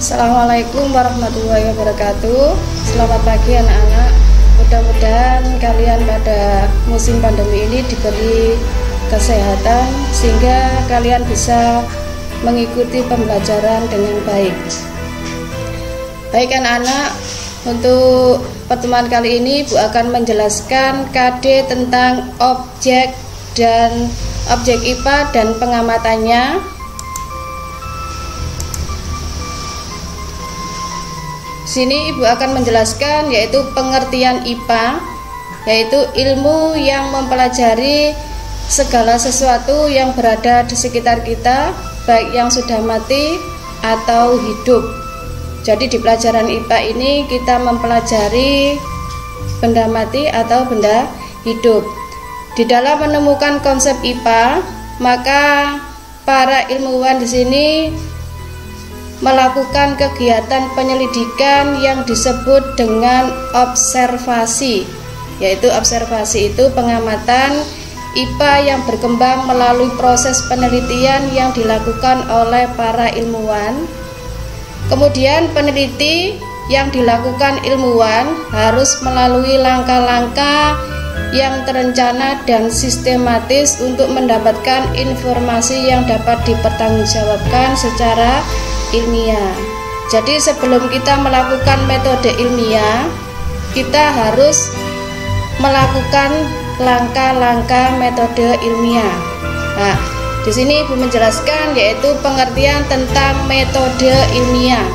Assalamualaikum warahmatullahi wabarakatuh. Selamat pagi anak-anak. Mudah-mudahan kalian pada musim pandemi ini diberi kesehatan sehingga kalian bisa mengikuti pembelajaran dengan baik. Baik anak-anak, untuk pertemuan kali ini Bu akan menjelaskan KD tentang objek IPA dan pengamatannya. Sini Ibu akan menjelaskan yaitu pengertian IPA, yaitu ilmu yang mempelajari segala sesuatu yang berada di sekitar kita, baik yang sudah mati atau hidup. Jadi di pelajaran IPA ini kita mempelajari benda mati atau benda hidup. Di dalam menemukan konsep IPA, maka para ilmuwan di sini melakukan kegiatan penyelidikan yang disebut dengan observasi, yaitu observasi itu pengamatan IPA yang berkembang melalui proses penelitian yang dilakukan oleh para ilmuwan. Kemudian peneliti yang dilakukan ilmuwan harus melalui langkah-langkah yang terencana dan sistematis untuk mendapatkan informasi yang dapat dipertanggungjawabkan secara ilmiah. Jadi sebelum kita melakukan metode ilmiah, kita harus melakukan langkah-langkah metode ilmiah. Nah, di sini Ibu menjelaskan yaitu pengertian tentang metode ilmiah.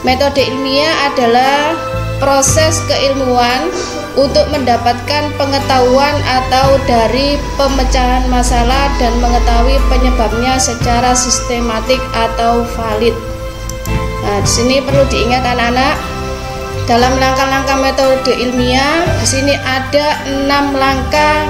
Metode ilmiah adalah proses keilmuan untuk mendapatkan pengetahuan atau dari pemecahan masalah dan mengetahui penyebabnya secara sistematik atau valid. Nah, di sini perlu diingat anak-anak, dalam langkah-langkah metode ilmiah di sini ada 6 langkah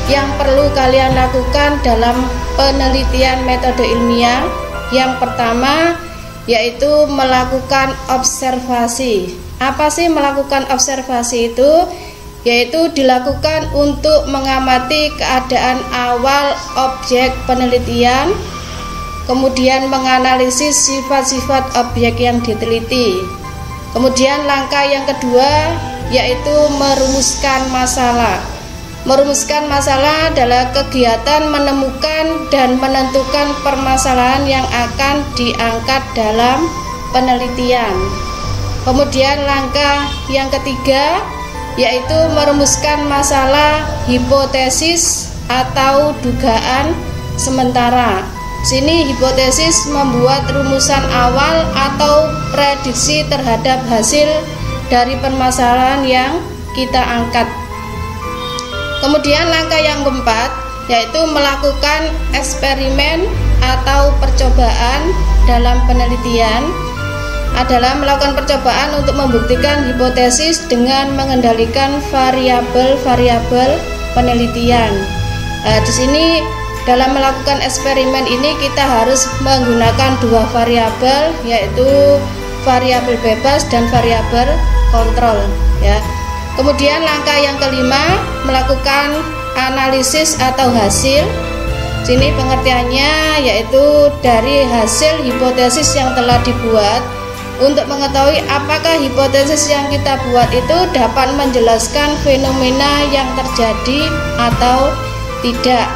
yang perlu kalian lakukan dalam penelitian metode ilmiah. Yang pertama yaitu melakukan observasi. Apa sih melakukan observasi itu? Yaitu dilakukan untuk mengamati keadaan awal objek penelitian, kemudian menganalisis sifat-sifat objek yang diteliti. Kemudian langkah yang kedua yaitu merumuskan masalah. Merumuskan masalah adalah kegiatan menemukan dan menentukan permasalahan yang akan diangkat dalam penelitian. Kemudian langkah yang ketiga yaitu merumuskan masalah hipotesis atau dugaan sementara. Sini hipotesis membuat rumusan awal atau prediksi terhadap hasil dari permasalahan yang kita angkat. Kemudian langkah yang keempat yaitu melakukan eksperimen atau percobaan dalam penelitian, adalah melakukan percobaan untuk membuktikan hipotesis dengan mengendalikan variabel-variabel penelitian. Di sini dalam melakukan eksperimen ini kita harus menggunakan 2 variabel, yaitu variabel bebas dan variabel kontrol ya. Kemudian langkah yang kelima melakukan analisis atau hasil. Sini pengertiannya yaitu dari hasil hipotesis yang telah dibuat untuk mengetahui apakah hipotesis yang kita buat itu dapat menjelaskan fenomena yang terjadi atau tidak.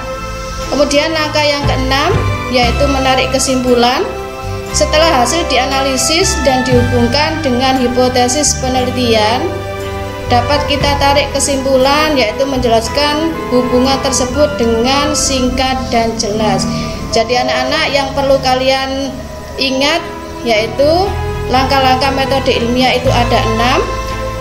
Kemudian langkah yang keenam yaitu menarik kesimpulan. Setelah hasil dianalisis dan dihubungkan dengan hipotesis penelitian, dapat kita tarik kesimpulan yaitu menjelaskan hubungan tersebut dengan singkat dan jelas. Jadi anak-anak yang perlu kalian ingat yaitu langkah-langkah metode ilmiah itu ada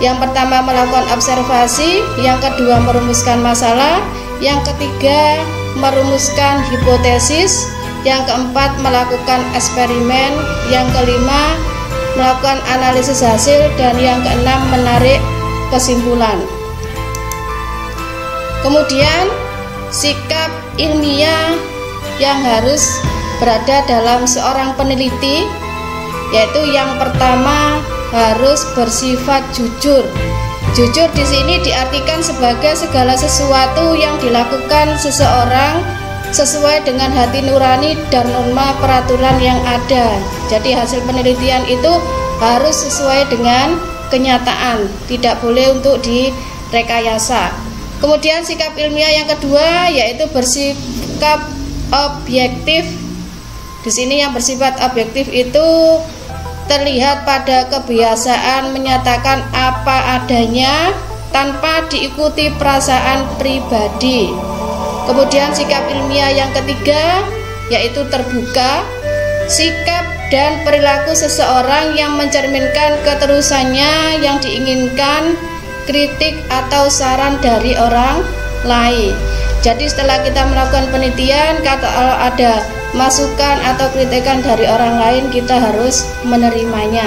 6. Yang pertama melakukan observasi, yang kedua merumuskan masalah, yang ketiga merumuskan hipotesis, yang keempat melakukan eksperimen, yang kelima melakukan analisis hasil, dan yang keenam menarik kesimpulan. Kemudian sikap ilmiah yang harus berada dalam seorang peneliti, yaitu yang pertama harus bersifat jujur. Jujur di sini diartikan sebagai segala sesuatu yang dilakukan seseorang sesuai dengan hati nurani dan norma peraturan yang ada. Jadi hasil penelitian itu harus sesuai dengan kenyataan, tidak boleh untuk direkayasa. Kemudian sikap ilmiah yang kedua yaitu bersikap objektif. Di sini yang bersifat objektif itu terlihat pada kebiasaan menyatakan apa adanya tanpa diikuti perasaan pribadi. Kemudian sikap ilmiah yang ketiga yaitu terbuka. Sikap dan perilaku seseorang yang mencerminkan keterusannya yang diinginkan, kritik atau saran dari orang lain. Jadi setelah kita melakukan penelitian, kalau ada masukan atau kritikan dari orang lain, kita harus menerimanya.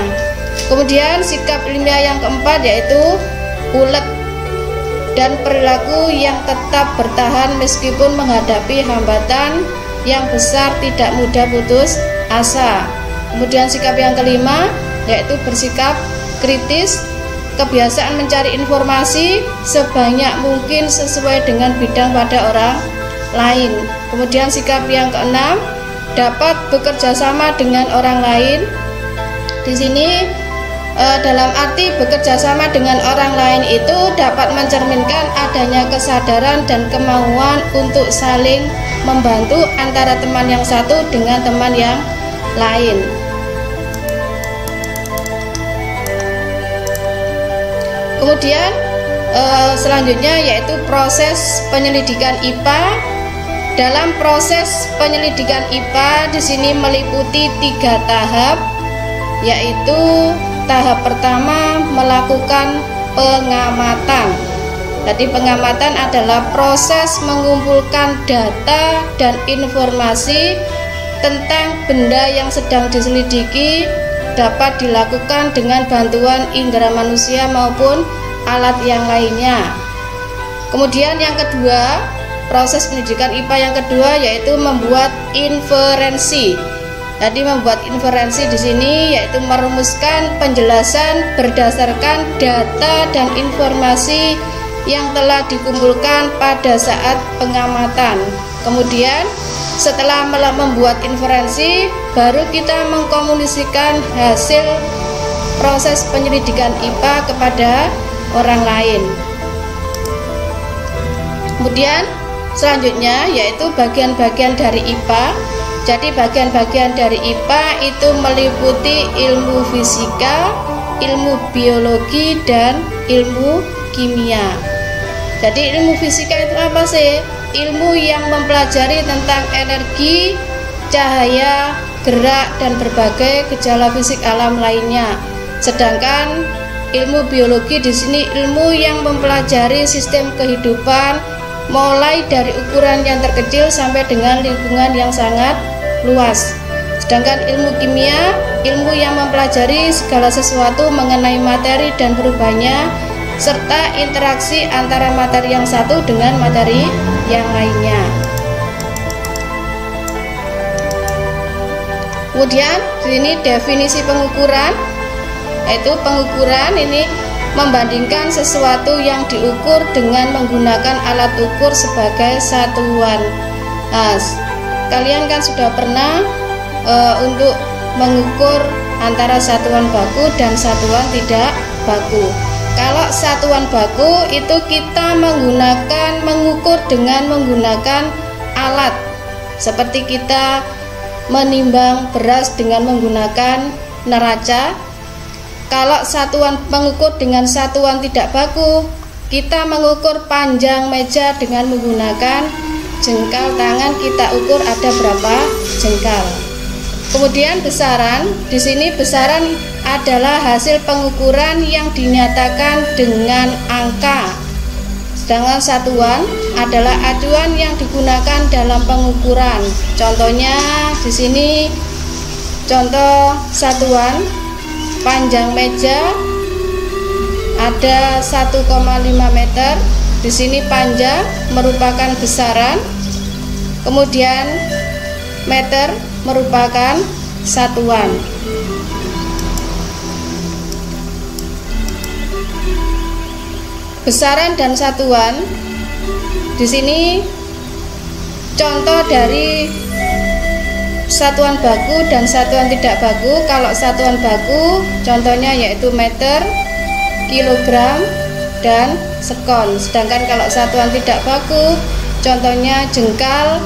Kemudian sikap ilmiah yang keempat yaitu ulet dan perilaku yang tetap bertahan meskipun menghadapi hambatan yang besar, tidak mudah putus asa. Kemudian sikap yang kelima yaitu bersikap kritis, kebiasaan mencari informasi sebanyak mungkin sesuai dengan bidang pada orang lain. Kemudian sikap yang keenam dapat bekerja sama dengan orang lain. Di sini dalam arti bekerja sama dengan orang lain itu dapat mencerminkan adanya kesadaran dan kemauan untuk saling membantu antara teman yang satu dengan teman yang lain. Kemudian selanjutnya yaitu proses penyelidikan IPA. Dalam proses penyelidikan IPA di sini meliputi 3 tahap, yaitu tahap pertama melakukan pengamatan. Jadi pengamatan adalah proses mengumpulkan data dan informasi tentang benda yang sedang diselidiki, dapat dilakukan dengan bantuan indera manusia maupun alat yang lainnya. Kemudian yang kedua, proses pendidikan IPA yang kedua yaitu membuat inferensi. Jadi membuat inferensi di sini yaitu merumuskan penjelasan berdasarkan data dan informasi yang telah dikumpulkan pada saat pengamatan. Kemudian setelah membuat inferensi, baru kita mengkomunikasikan hasil proses penyelidikan IPA kepada orang lain. Kemudian selanjutnya yaitu bagian-bagian dari IPA. Jadi bagian-bagian dari IPA itu meliputi ilmu fisika, ilmu biologi, dan ilmu kimia. Jadi ilmu fisika itu apa sih? Ilmu yang mempelajari tentang energi, cahaya, gerak, dan berbagai gejala fisik alam lainnya. Sedangkan ilmu biologi di sini ilmu yang mempelajari sistem kehidupan mulai dari ukuran yang terkecil sampai dengan lingkungan yang sangat luas. Sedangkan ilmu kimia, ilmu yang mempelajari segala sesuatu mengenai materi dan perubahannya serta interaksi antara materi yang satu dengan materi yang lainnya. Kemudian di sini definisi pengukuran, yaitu pengukuran ini membandingkan sesuatu yang diukur dengan menggunakan alat ukur sebagai satuan. Nah, kalian kan sudah pernah untuk mengukur antara satuan baku dan satuan tidak baku. Kalau satuan baku itu kita mengukur dengan menggunakan alat, seperti kita menimbang beras dengan menggunakan neraca. Kalau satuan mengukur dengan satuan tidak baku, kita mengukur panjang meja dengan menggunakan jengkal tangan, kita ukur ada berapa jengkal. Kemudian besaran, di sini besaran adalah hasil pengukuran yang dinyatakan dengan angka. Sedangkan satuan adalah acuan yang digunakan dalam pengukuran. Contohnya di sini contoh satuan panjang meja ada 1,5 meter. Di sini panjang merupakan besaran. Kemudian meter merupakan satuan. Besaran dan satuan di sini contoh dari satuan baku dan satuan tidak baku. Kalau satuan baku contohnya yaitu meter, kilogram, dan sekon. Sedangkan kalau satuan tidak baku contohnya jengkal,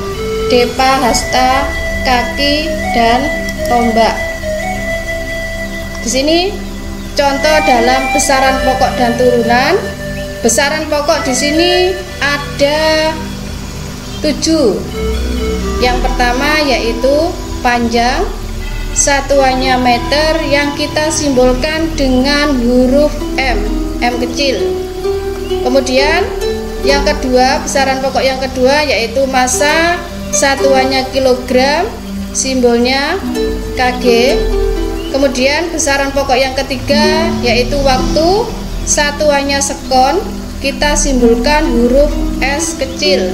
depa, hasta, kaki, dan tombak. Di sini contoh dalam besaran pokok dan turunan. Besaran pokok di sini ada 7. Yang pertama yaitu panjang, satuannya meter yang kita simbolkan dengan huruf M kecil. Kemudian yang kedua, besaran pokok yang kedua yaitu massa, satuannya kilogram, simbolnya Kg. Kemudian besaran pokok yang ketiga yaitu waktu, satuannya sekon, kita simbolkan huruf S kecil.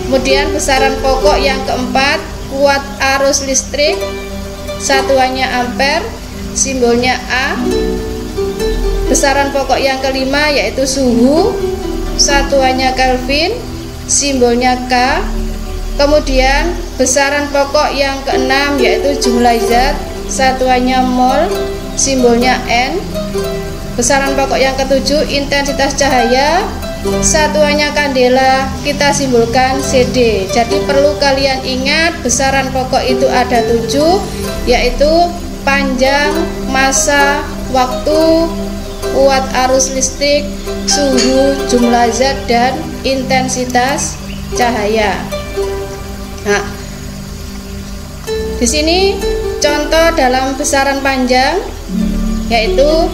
Kemudian besaran pokok yang keempat, kuat arus listrik, satuannya ampere, simbolnya A. Besaran pokok yang kelima yaitu suhu, satuannya Kelvin, simbolnya K. Kemudian besaran pokok yang keenam yaitu jumlah zat, satuannya mol, simbolnya N. Besaran pokok yang ketujuh intensitas cahaya, satuannya kandela, kita simbolkan CD. Jadi perlu kalian ingat besaran pokok itu ada 7, yaitu panjang, massa, waktu, kuat arus listrik, suhu, jumlah zat, dan intensitas cahaya. Nah, di sini contoh dalam besaran panjang yaitu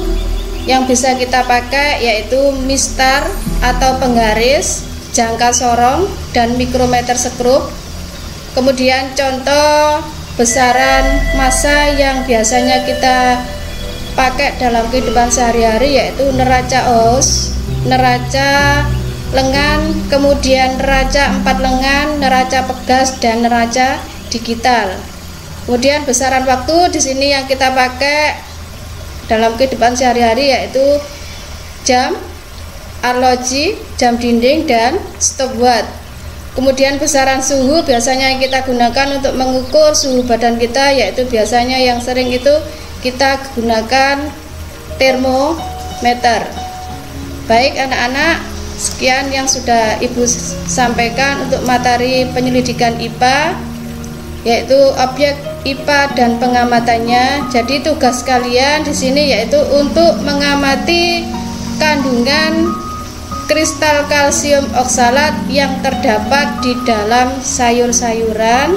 yang bisa kita pakai yaitu mistar atau penggaris, jangka sorong, dan mikrometer skrup. Kemudian contoh besaran massa yang biasanya kita pakai dalam kehidupan sehari-hari yaitu neraca os, neraca lengan, kemudian neraca 4 lengan, neraca pegas, dan neraca digital. Kemudian besaran waktu di sini yang kita pakai dalam kehidupan sehari-hari yaitu jam, arloji, jam dinding, dan stopwatch. Kemudian besaran suhu biasanya yang kita gunakan untuk mengukur suhu badan kita yaitu biasanya yang sering itu kita gunakan termometer. Baik anak-anak, sekian yang sudah Ibu sampaikan untuk materi penyelidikan IPA yaitu objek IPA dan pengamatannya. Jadi tugas kalian di sini yaitu untuk mengamati kandungan kristal kalsium oksalat yang terdapat di dalam sayur-sayuran.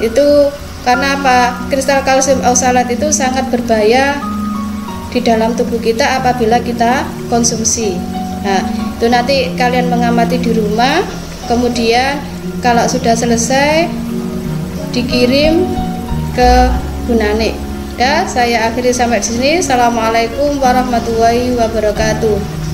Itu karena apa? Kristal kalsium oksalat itu sangat berbahaya di dalam tubuh kita apabila kita konsumsi. Nah, itu nanti kalian mengamati di rumah. Kemudian kalau sudah selesai dikirim ke Bunanik. Saya akhiri sampai di sini. Assalamualaikum warahmatullahi wabarakatuh.